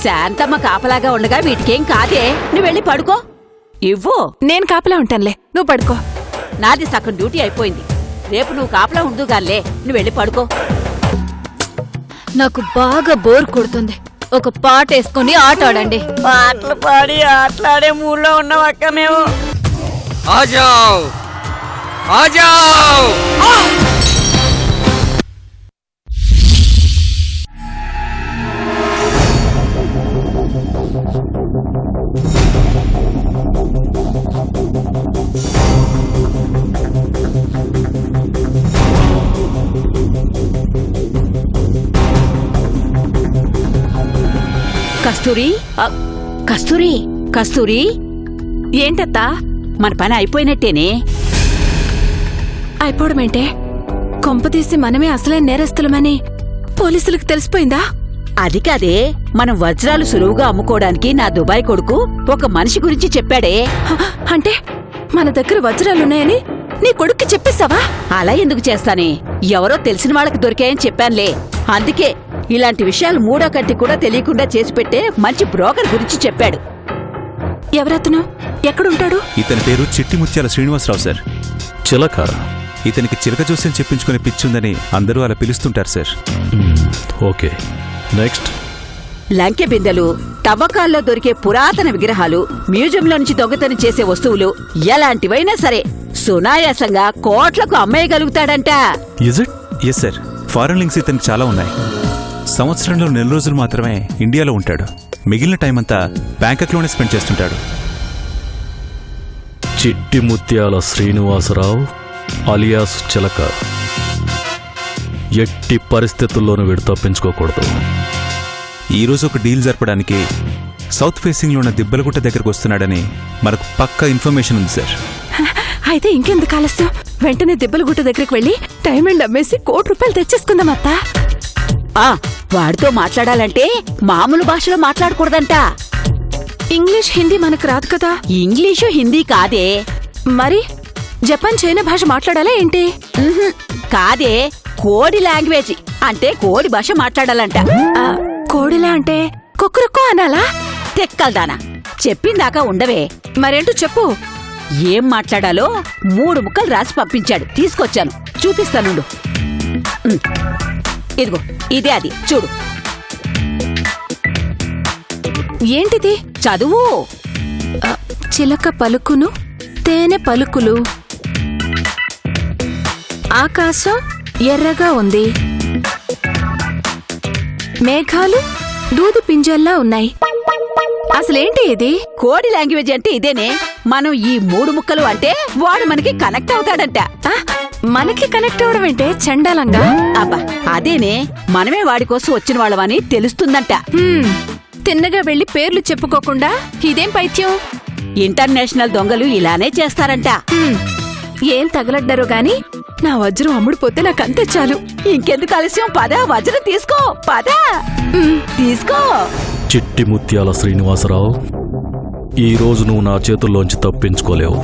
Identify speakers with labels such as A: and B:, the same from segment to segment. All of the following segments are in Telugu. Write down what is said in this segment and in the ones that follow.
A: శాంతమ్మ కాపలాగా ఉండగా వీటికేం కాదే, నువ్వు వెళ్ళి పడుకో. ఇవ్వు.
B: నేను కాపలా ఉంటానులే, నువ్వు పడుకో.
A: నాది సగం డ్యూటీ అయిపోయింది, రేపు నువ్వు కాపలా ఉండుగాలే, నువ్వు వెళ్ళి పడుకో.
B: నాకు బాగా బోర్ కొడుతుంది, ఒక పాట వేసుకుని ఆట ఆడండి.
A: పాటలు పాడి ఆటలాడే మూడ్లో ఉన్నాం అక్క మేము.
C: ఆజావ్ ఆజావ్.
A: కస్తూరి, కస్తూరి, కస్తూరి.
B: ఏంటత్తా?
A: మన పని అయిపోయినట్టేనే.
B: అయిపోవడమేంటే? కొంపతీసి మనమే అసలైన నేరస్తులమని పోలీసులకు తెలిసిపోయిందా?
A: అది కాదే, మనం వజ్రాలు సులువుగా అమ్ముకోవడానికి నా దుబాయ్ కొడుకు ఒక మనిషి గురించి చెప్పాడే.
B: అంటే మన దగ్గర వజ్రాలున్నాయని నీ కొడుక్కి చెప్పేశావా?
A: అలా ఎందుకు చేస్తానే, ఎవరో తెలిసిన వాళ్ళకి దొరికాయని చెప్పానులే. అందుకే ఇలాంటి విషయాలు మూడో కంటి కూడా తెలియకుండా చేసి పెట్టే మంచి బ్రోకర్ గురించి చెప్పాడు.
B: ఎవరతను? ఎక్కడుంటాడు?
D: ఇతని పేరు చిట్టి ముత్యాల శ్రీనివాసరావు సార్.
E: చిలక.
D: ఇతనికి చిలక జోస్యం చెప్పించుకునే పిచ్చుందని అందరూ అలా పిలుస్తుంటారు సార్.
E: Okay, next.
A: లంకె బిందెలు, తవ్వకాల్లో దొరికే పురాతన విగ్రహాలు, మ్యూజియంలో నుంచి దొంగతనం చేసే వస్తువులు ఎలాంటివైనా సరే సునాయాసంగా కోట్లకు అమ్మేయగలుగుతాడంట.
E: Is it?
D: Yes sir, foreign links ఇతనికి చాలా ఉన్నాయి. సంవత్సరంలో 4 రోజులు మాత్రమే ఇండియాలో ఉంటాడు, మిగిలిన టైం అంతా బ్యాంకాక్లోనే స్పెండ్ చేస్తుంటాడు.
E: చిట్టి ముత్యాల శ్రీనివాసరావు అలియాస్ చిలక. ఎట్టి పరిస్థితుల్లోనూ వీడు తప్పించుకోకూడదు.
D: ఈరోజు ఒక డీల్ జరపడానికి సౌత్ ఫేసింగ్లో ఉన్న దిబ్బలగుట్ట దగ్గరకు వస్తున్నాడని మనకు పక్కా ఇన్ఫర్మేషన్ ఉంది సార్.
B: అయితే ఇంకెందుకు ఆలస్యం, వెంటనే దిబ్బలగుట్ట దగ్గరికి వెళ్ళి డైమండ్ అమ్మేసి ₹1 కోటి తెచ్చేసుకుందాం అత్తా.
A: వాడితో మాట్లాడాలంటే మామూలు భాషలో మాట్లాడకూడదంట.
B: ఇంగ్లీష్ హిందీ మనకు రాదు కదా.
A: ఇంగ్లీషు హిందీ కాదే.
B: మరి జపాన్ చైనా భాష మాట్లాడాలా ఏంటి?
A: కాదే, కోడి లాంగ్వేజ్ అంటే కోడి భాష మాట్లాడాలంట.
B: కోడిలా అంటే కుక్కురుక్కో అనాలా?
A: తెక్కల్దానా, చెప్పిందాకా ఉండవే.
B: మరేంటో చెప్పు.
A: ఏం మాట్లాడాలో 3 ముక్కలు రాసి పంపించాడు, తీసుకొచ్చాను, చూపిస్తానుండు. ఇదిగో ఇదే అది, చూడు.
B: ఏంటిది?
A: చదువు.
B: చిలక పలుకును తేనె పలుకులు, ఆకాశం ఎర్రగా ఉంది, మేఘాలు దూది పింజల్లా ఉన్నాయి. అసలేంటి ఇది?
A: కోడి లాంగ్వేజ్ అంటే ఇదేనే. మనం ఈ 3 ముక్కలు అంటే వాడు మనకి కనెక్ట్ అవుతాడంట.
B: మనకి కనెక్ట్ అవడం ఏంటే చండాలంగా?
A: అబ్బా అదేనే, మనమే వాడి కోసం వచ్చిన వాళ్ళమని తెలుస్తుందంట.
B: తిన్నగా వెళ్లి పేర్లు చెప్పుకోకుండా ఇదేం పైత్యం?
A: ఇంటర్నేషనల్ దొంగలు ఇలానే చేస్తారంట.
B: ఏం తగలడ్డారో గాని నా వజ్రం అమ్ముడుపోతే నాకంతే చాలు.
A: ఇంకెందుకు ఆలస్యం, పద వజ్రం తీసుకో, పద తీసుకో.
E: చిట్టి ముత్యాల శ్రీనివాసరావు, ఈరోజు నువ్వు నా చేతుల్లోంచి తప్పించుకోలేవు.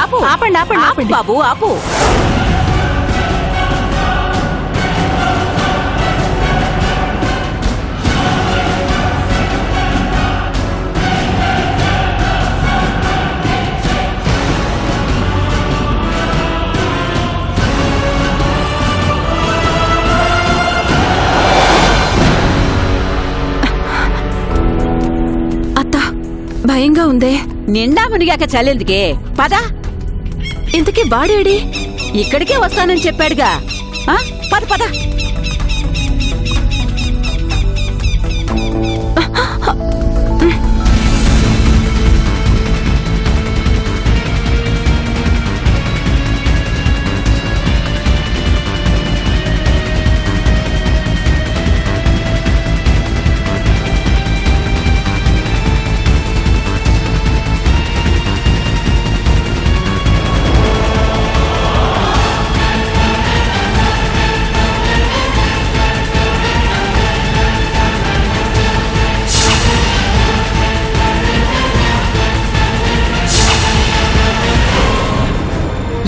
A: ఆపు,
B: ఆపండి ఆపండి ఆపండి
A: బాబు, ఆపు.
B: భయంగా ఉందే.
A: నిండా మునిగాక చల్లెందుకే, పద.
B: ఇంతకీ వాడేడి?
A: ఇక్కడికే వస్తానని చెప్పాడుగా. పద పద.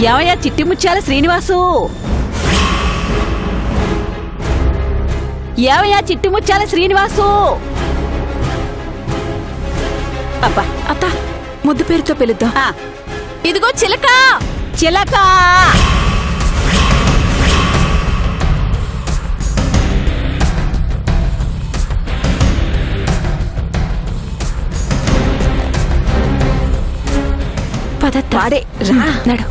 A: ఏమయ్యా చిట్టి ముత్యాల శ్రీనివాసు? ఏమయ్యా చిట్టి ముత్యాల శ్రీనివాసు? అబ్బా,
B: అత్త ముద్దు పేరుతో పిలుద్దాం.
A: ఆ,
B: ఇదిగో చిలక.
A: చిలక.
B: పదత్త.
A: వాడే రా.
B: నడు.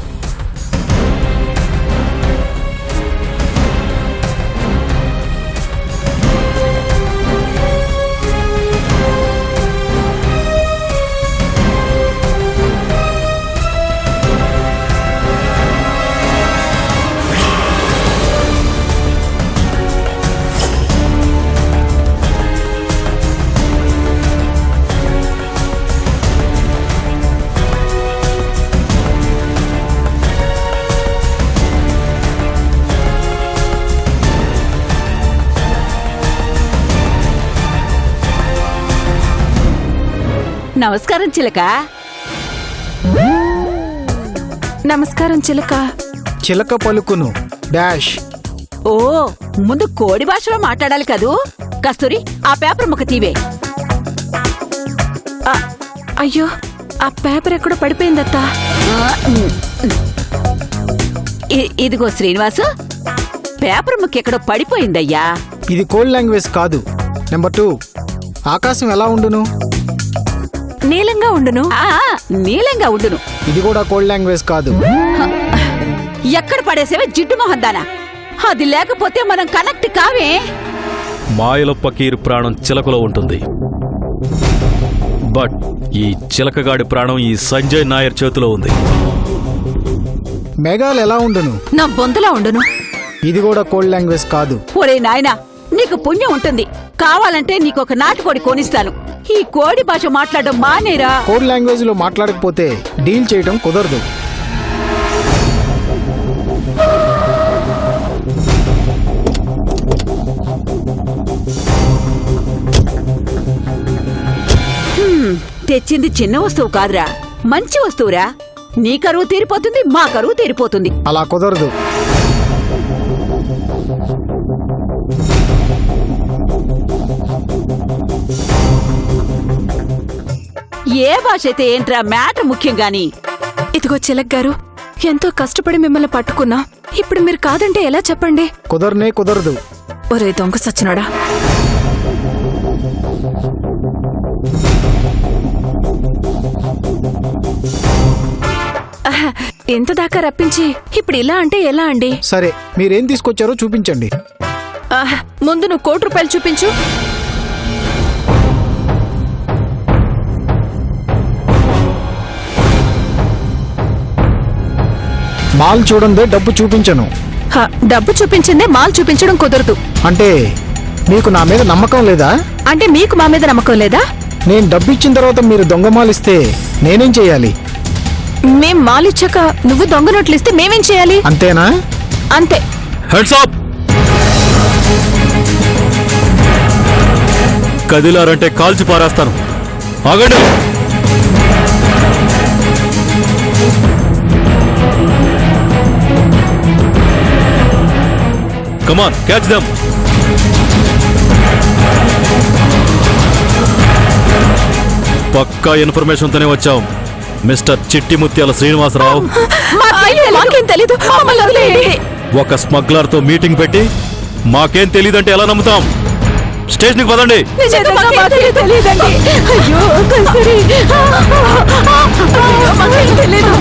A: నమస్కారం చిలక.
B: నమస్కారం చిలక.
F: చిలక పలుకును డాష్.
A: ఓ, ముందు కోడి భాషలో మాట్లాడాలి కదూ. కస్తూరి, ఆ పేపర్ ముక్క తీవే.
B: అయ్యో, ఆ పేపర్ ఎక్కడో పడిపోయిందత్త.
A: ఇదిగో శ్రీనివాసు, పేపర్ ముక్క ఎక్కడో పడిపోయిందయ్యా.
F: ఇది కోడ్ లాంగ్వేజ్ కాదు. నెంబర్ 2, ఆకాశం ఎలా ఉండును?
B: నీలంగా ఉండును.
A: ఆ, నీలంగా ఉండును.
F: ఇది కూడా కోడ్ లాంగ్వేజ్ కాదు.
A: ఎక్కడ పడేసేవే జిడ్డు మొహందానా? అది లేకపోతే మనం కనెక్ట్ కావే.
E: మాయల పకీర్ ప్రాణం చిలకలో ఉంటుంది, బట్ ఈ చిలకగాడి ప్రాణం ఈ సంజయ్ నాయర్ చేతిలో ఉంది.
F: మేఘాలు ఎలా ఉండును?
B: నా బొంతలా ఉండును.
F: ఇది కూడా కోడ్ లాంగ్వేజ్ కాదు.
A: ఒరే నాయనా, నీకు పుణ్యం ఉంటుంది. కావాలంటే నీకొక నాటుకోడి కొనిస్తాను. ఈ కోడి భాష మాట్లాడడం మానేరా.
F: కోడ్ లాంగ్వేజ్ లో మాట్లాడకపోతే డీల్ చేయడం కుదరదు.
A: తెచ్చింది చిన్న వస్తువు కాదురా, మంచి వస్తువురా. నీ కరువు తీరిపోతుంది, మా కరువు తీరిపోతుంది.
F: అలా కుదరదు.
A: ఏ భాష అయితే ఏంట్రా, మ్యాటర్ ముఖ్యం గాని.
B: ఇదిగో చిలక్ గారు, ఎంతో కష్టపడి మిమ్మల్ని పట్టుకున్నా. ఇప్పుడు మీరు కాదంటే ఎలా చెప్పండి?
F: కుదరనే కుదరదు.
B: ఒరే దొంగ సచ్చినాడా, ఎంత దాకా రప్పించి ఇప్పుడు ఇలా అంటే ఎలా అండి?
F: సరే, మీరేం తీసుకొచ్చారో చూపించండి.
B: ముందు నువ్వు ₹1,00,00,000 చూపించు.
F: మాల్ చూడందే డబ్బు చూపించను.
B: డబ్బు చూపించిందే మాల్ చూపించడం కుదరదు.
F: అంటే మీకు నా మీద నమ్మకం లేదా?
B: అంటే మీకు మా మీద నమ్మకం లేదా?
F: నేను డబ్బు ఇచ్చిన తర్వాత మీరు దొంగ మాల్ ఇస్తే నేనేం చేయాలి?
B: మేం మాల్ ఇచ్చాక నువ్వు దొంగ నోట్లు ఇస్తే మేమేం చేయాలి?
F: అంతేనా?
B: అంతే.
E: Heads up! కదిలారంటే కాల్చి పారేస్తాను. ఆగండి. కమాన్, క్యాచ్ దెమ్. పక్కా ఇన్ఫర్మేషన్తోనే వచ్చాం, మిస్టర్ చిట్టి ముత్యాల శ్రీనివాసరావు.
B: మాకేం తెలీదు, మమ్మల్ని వదిలేయండి.
E: ఒక స్మగ్లర్తో మీటింగ్ పెట్టి మాకేం తెలీదంటే ఎలా నమ్ముతాం? స్టేషన్కి పదండి.
B: నిజంగా మాకేం తెలీదండి. అయ్యో కస్తూరి, అయ్యో, మాకేం తెలీదు.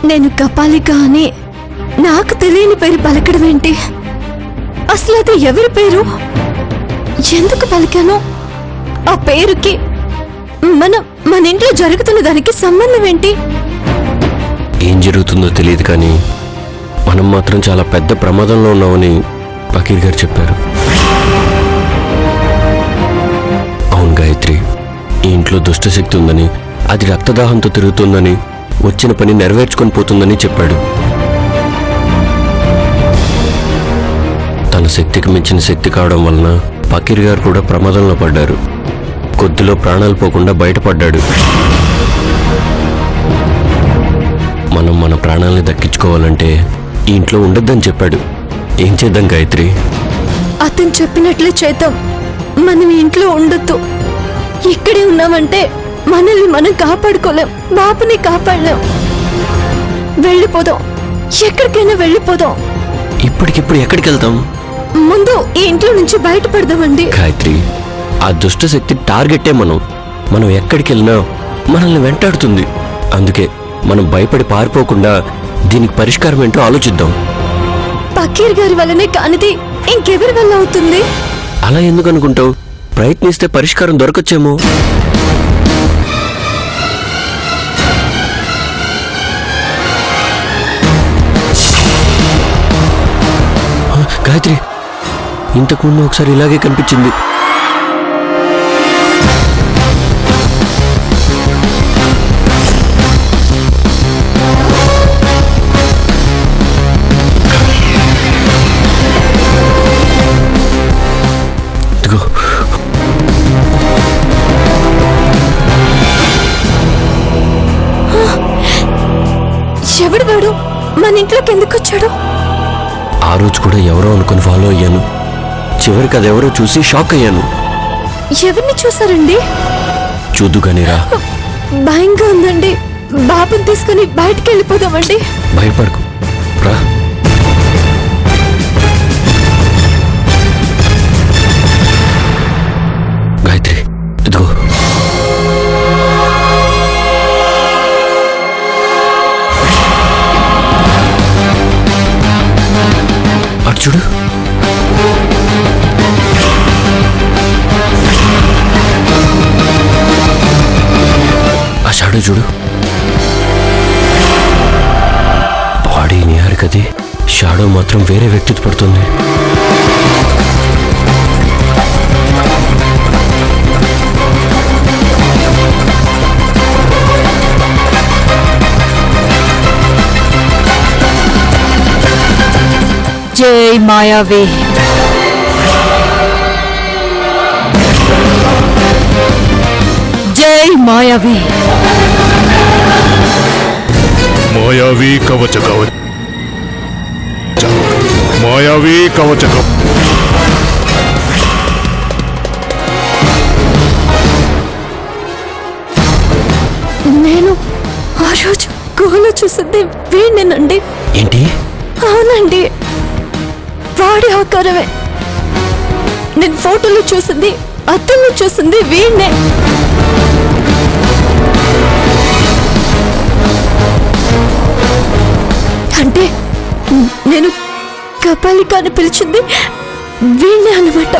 G: నేను కపాలిక అని నాకు తెలియని పేరు పలకడం ఏంటి? అసలు అది ఎవరి పేరు? ఎందుకు పలికాను? ఆ పేరుకి మన ఇంట్లో జరుగుతున్న దానికి సంబంధం ఏంటి?
H: ఏం జరుగుతుందో తెలియదు, కానీ మనం మాత్రం చాలా పెద్ద ప్రమాదంలో ఉన్నామని ఫకీర్ గారు చెప్పారు. అవును గాయత్రి, ఈ ఇంట్లో దుష్టశక్తి ఉందని, అది రక్తదాహంతో తిరుగుతుందని, వచ్చిన పని నెరవేర్చుకొని పోతుందని చెప్పాడు. తన శక్తికి మించిన శక్తి కావడం వలన ఫకీర్ గారు కూడా ప్రమాదంలో పడ్డారు. కొద్దిలో ప్రాణాలు పోకుండా బయటపడ్డాడు. మనం మన ప్రాణాలని దక్కించుకోవాలంటే ఈ ఇంట్లో ఉండొద్దని చెప్పాడు. ఏం చేద్దాం గాయత్రి?
G: అతను చెప్పినట్లే చేద్దాం. మనం ఈ ఇంట్లో ఉండొద్దు. ఇక్కడే ఉన్నామంటే మనల్ని మనం కాపాడుకోలేం, బాబుని కాపాడలేం. వెళ్ళిపోదాం, ఎక్కడికైనా వెళ్ళిపోదాం.
H: ఇప్పటికిప్పుడు ఎక్కడికి వెళ్తాం?
G: ముందు ఈ ఇంట్లో నుంచి బయటపడదామండి.
H: గాయత్రి, ఆ దుష్ట శక్తి టార్గెట్టే మనం ఎక్కడికి వెళ్ళినా మనల్ని వెంటాడుతుంది. అందుకే మనం భయపడి పారిపోకుండా దీనికి పరిష్కారం ఏంటో ఆలోచిద్దాం.
G: పకీర్ గారి వల్లనే కానిది ఇంకెవరి వల్ల అవుతుంది?
H: అలా ఎందుకు అనుకుంటావు? ప్రయత్నిస్తే పరిష్కారం దొరకొచ్చేమో. గాయత్రి, ఇంతకుముందు ఒకసారి ఇలాగే కనిపించింది. ఇదిగో.
G: ఎవడు వాడు? మన ఇంట్లోకి ఎందుకు వచ్చాడు?
H: ఆ రోజు కూడా ఎవరో అనుకుని ఫాలో అయ్యాను. చివరికి అదెవరో చూసి షాక్ అయ్యాను.
G: ఎవరిని చూసారండి?
H: చూద్దుగానిరా.
G: భయంగా ఉందండి. బాబుని తీసుకుని బయటికి వెళ్ళిపోదామండి.
H: భయపడకు, రా. గాయత్రి, ఇదిగో. అటు చూడు. ఆ షాడో చూడు. బాడీ నిహారికది, షాడో మాత్రం వేరే వ్యక్తితో పడుతుంది.
B: జై మాయావి. జై మాయావి.
E: మాయావి కవచ కవచ, మాయావి కవచ కవచ.
G: నేను ఆ రోజు గుహలో చూసింది వీణ్ణేనండి.
H: ఏంటి?
G: అవునండి, వాడి ఆకారమే. నేను ఫోటోలో చూసింది, అద్దంలో చూసింది వీణ్ణే. అంటే నేను కపాలిక అని పిలిచింది వీణ్ణే అన్నమాట.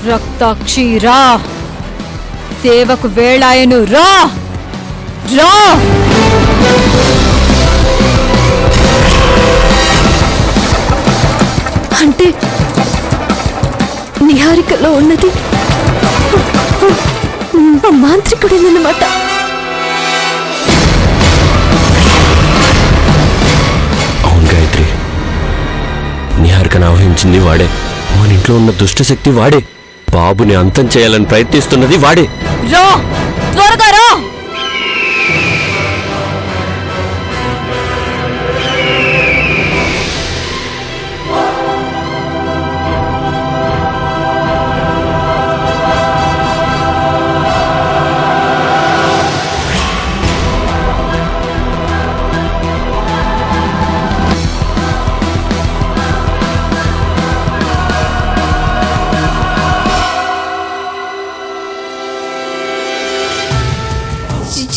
B: రక్తాక్షి రా, సేవకు వేళాయను రా రా.
G: అంటే నిహారికలో ఉన్నది మాంత్రికుడేనమాట.
H: అవును గాయత్రి, నిహారికను ఆవహించింది వాడే. మన ఇంట్లో ఉన్న దుష్టశక్తి వాడే. బాబుని అంతం చేయాలని ప్రయత్నిస్తున్నది వాడే.
B: రా, త్వరగా రా.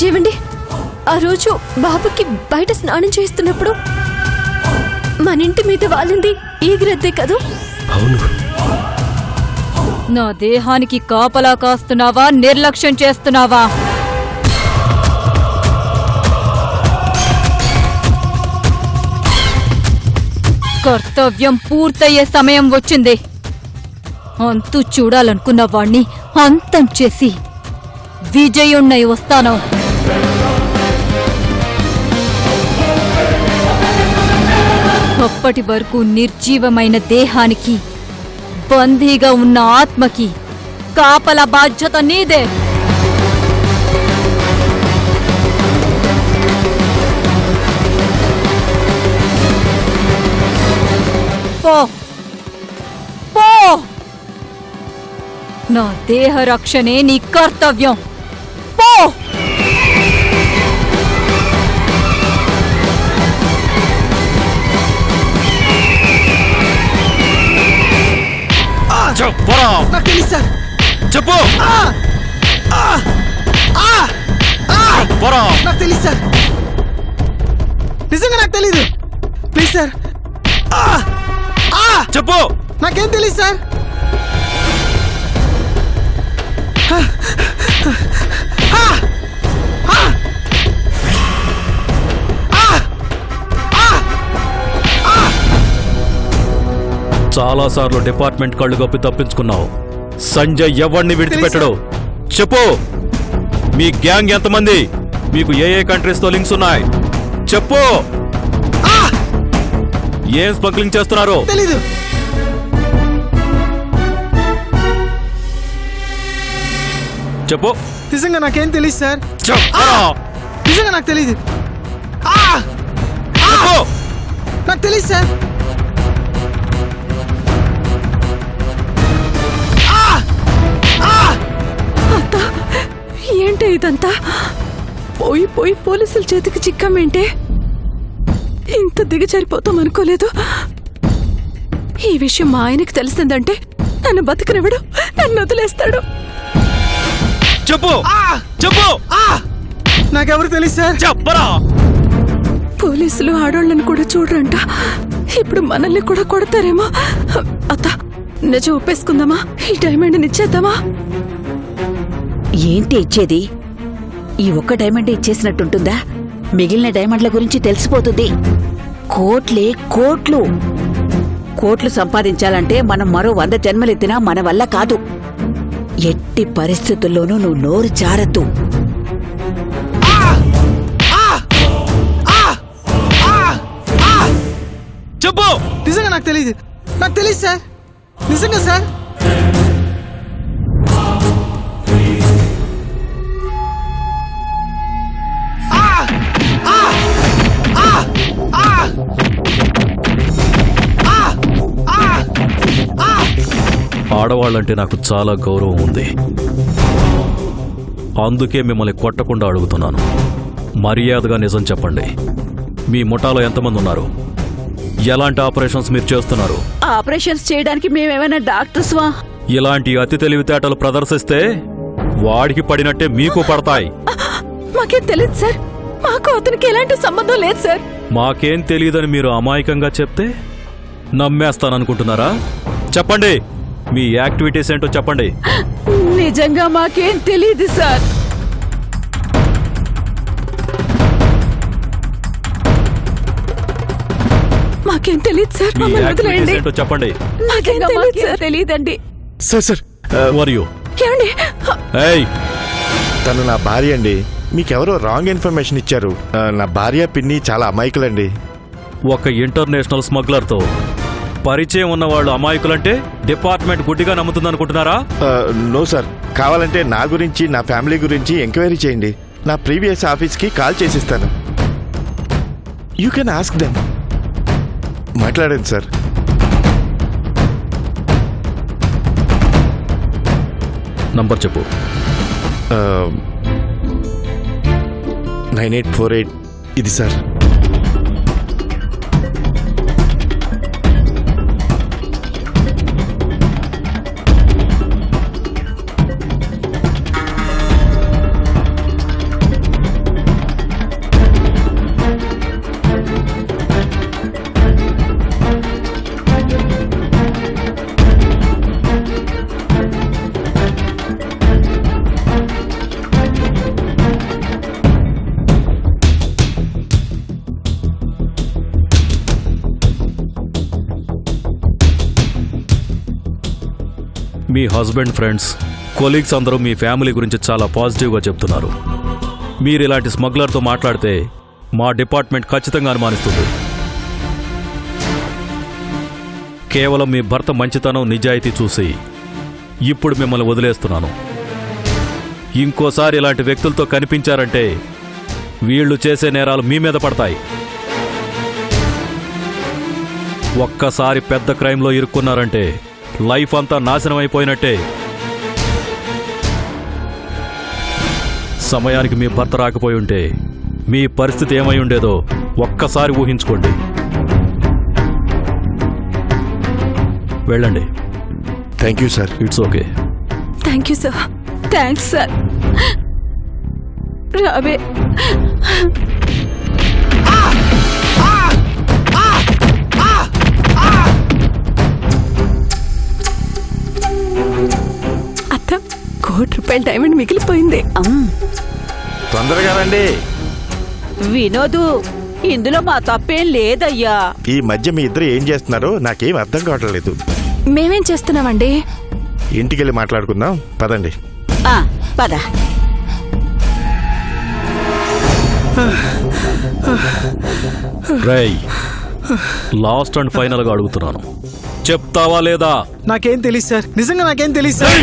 G: ఏమండి, ఆ రోజు బాబుకి బయట స్నానం చేస్తున్నప్పుడు మన ఇంటి మీద వాలింది ఈగిరద్దే కదూ?
H: అవును.
B: నా దేహానికి కాపలా కాస్తున్నావా, నిర్లక్ష్యం చేస్తున్నావా? కర్తవ్యం పూర్తయ్యే సమయం వచ్చింది. అంతు చూడాలనుకున్న వాణ్ణి అంతం చేసి విజయుణ్ణై వస్తాను. అప్పటి వరకు నిర్జీవమైన దేహానికి, బందీగా ఉన్న ఆత్మకి
G: కాపల బాధ్యత నీదే. పో పో, నా దేహ రక్షణే నీ కర్తవ్యం. పో.
E: చెప్పరా
F: నాకు తెలుసు సార్.
E: చెప్పు చెప్పరా
F: నాకు తెలుసు సార్. నిజంగా నాకు తెలీదు. Please sir.
E: చెప్పు
F: నాకేం తెలీదు సార్.
E: చాలా సార్లు డిపార్ట్మెంట్ కళ్ళు గప్పి తప్పించుకున్నావు. సంజయ్ ఎవరిని విడిచిపెట్టడు. చెప్పు, మీ గ్యాంగ్ ఎంతమంది? మీకు ఏ కంట్రీస్ తో లింక్స్ ఉన్నాయి? చెప్పు. ఏం స్మగ్లింగ్ చేస్తున్నారు?
F: తెలీదు.
E: చెప్పు.
F: నిజంగా నాకేం తెలీదు సార్.
E: చెప్పు.
F: నిజంగా నాకు తెలీదు.
E: చెప్పు.
F: నాకు తెలీదు సార్.
B: అత్త, ఏంటి ఇదంతా? పోయి పోయి పోలీసుల చేతికి చిక్కామేంటే? ఇంత దిగజారిపోతాం అనుకోలేదు. ఈ విషయం మా ఆయనకి తెలిసిందంటే నన్ను బతకనివ్వడు, నన్ను వదిలేస్తాడు.
E: చెప్పు. చెప్పు.
F: నాకెవరు తెలీదు సార్.
E: చెప్పరా.
B: పోలీసులు ఆడోళ్ళని కూడా చూడరంట. ఇప్పుడు మనల్ని కూడా కొడతారేమో. అత్త, నిజం ఒప్పేసుకుందామా? ఈ డైమండ్ ఇచ్చేద్దామా?
A: ఏంటి ఇచ్చేది? ఈ ఒక్క డైమండ్ ఇచ్చేసినట్టుంటుందా? మిగిలిన డైమండ్ల గురించి తెలిసిపోతుంది. కోట్లే కోట్లు. కోట్లు సంపాదించాలంటే మనం మరో 100 జన్మలెత్తినా మన వల్ల కాదు. ఎట్టి పరిస్థితుల్లోనూ నువ్వు నోరు జారద్దు.
E: చెప్పు.
F: నిజంగా నాకు తెలీదు. నాకు తెలీదు సార్. నిజంగా సార్.
E: ఆడవాళ్ళంటే నాకు చాలా గౌరవం ఉంది. అందుకే మిమ్మల్ని కొట్టకుండా అడుగుతున్నాను. మర్యాదగా నిజం చెప్పండి. మీ ముఠాలో ఎంతమంది ఉన్నారు? ఎలాంటి ఆపరేషన్స్ మీరు చేస్తున్నారు?
A: ఆపరేషన్స్ చేయడానికి మేమేమైనా డాక్టర్స్వా?
E: ఇలాంటి అతి తెలివితేటలు ప్రదర్శిస్తే వాడికి పడినట్టే మీకు పడతాయి.
B: మాకేం తెలియదు సార్. మాకు అతనికి ఎలాంటి సంబంధం లేదు సార్.
E: మాకేం తెలియదని మీరు అమాయకంగా చెప్తే నమ్మేస్తాననుకుంటున్నారా? చెప్పండి, మీ యాక్టివిటీస్ ఏంటో చెప్పండి.
A: నిజంగా మాకేం తెలీదు సార్.
B: మాకేం తెలియదు సార్.
E: మీ
B: మమ్మల్ని
E: యాక్టివిటీస్
B: వదిలేయండి.
E: ఏంటో చెప్పండి.
B: మాకేం తెలియదు సార్.
A: తెలీదండి.
I: Sir
E: Who are you?
B: ఏమండి?
E: ఏయ్,
I: తను నా భార్య అండి. మీకెవరో రాంగ్ ఇన్ఫర్మేషన్ ఇచ్చారు. నా భార్య పిన్ని చాలా అమాయకులండి.
E: ఒక ఇంటర్నేషనల్ స్మగ్లర్తో పరిచయం ఉన్న వాళ్ళు అమాయకులంటే డిపార్ట్మెంట్ గుడ్డిగా నమ్ముతుందనుకుంటున్నారా?
I: నో సార్, కావాలంటే నా గురించి నా ఫ్యామిలీ గురించి ఎంక్వైరీ చేయండి. నా ప్రీవియస్ ఆఫీస్కి కాల్ చేసిస్తాను. You can ask them. మాట్లాడండి సార్.
E: నంబర్ చెప్పు.
I: 9848 ఇది సార్.
E: మీ హస్బెండ్, ఫ్రెండ్స్, కొలీగ్స్ అందరూ మీ ఫ్యామిలీ గురించి చాలా పాజిటివ్గా చెప్తున్నారు. మీరు ఇలాంటి స్మగ్లర్తో మాట్లాడితే మా డిపార్ట్మెంట్ ఖచ్చితంగా అనుమానిస్తుంది. కేవలం మీ భర్త మంచితనం, నిజాయితీ చూసి ఇప్పుడు మిమ్మల్ని వదిలేస్తున్నాను. ఇంకోసారి ఇలాంటి వ్యక్తులతో కనిపించారంటే వీళ్ళు చేసే నేరాలు మీ మీద పడతాయి. ఒక్కసారి పెద్ద క్రైమ్లో ఇరుక్కున్నారంటే లైఫ్ అంతా నాశనం అయిపోయినట్టే. సమయానికి మీ భర్త రాకపోయి ఉంటే మీ పరిస్థితి ఏమై ఉండేదో ఒక్కసారి ఊహించుకోండి. వెళ్ళండి.
I: Thank you sir.
E: It's okay.
B: Thank you sir.
A: Thanks sir. రావే.
B: అత్త, ₹1,00,00,000 డైమండ్ మిగిలిపోయింది.
I: తొందరగా రండి.
A: వినోదు, ఇందులో మా తప్పేం లేదయ్యా.
I: ఈ మధ్య మీ ఇద్దరు ఏం చేస్తున్నారో నాకేం అర్థం కావట్లేదు.
B: మేమేం చేస్తున్నామండి?
I: ఇంటికెళ్ళి మాట్లాడుకుందాం పదండి.
A: పద.
E: రేయ్, లాస్ట్ అండ్ ఫైనల్గా అడుగుతున్నాను, చెప్తావా లేదా?
F: నాకేం తెలియదు సార్, నిజంగా నాకేం తెలియదు సార్.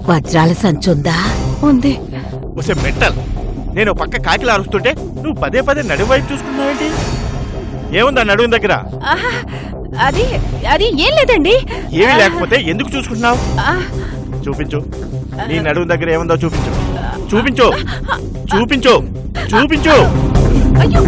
A: వజ్రాల సంచుందా?
B: ఉంది.
I: ఒసే మెంటల్, నేను పక్క కాకిలా అరుస్తుంటే నువ్వు పదే పదే నడుము వైపు చూసుకున్నావేంటి? ఏముందా నడుము దగ్గర?
B: అది అది ఏం లేదండి.
I: ఏమీ లేకపోతే ఎందుకు చూసుకుంటున్నావు? చూపించు. నీ నడుము దగ్గర ఏముందో చూపించు. చూపించు. చూపించు. చూపించు.
B: అయ్యో.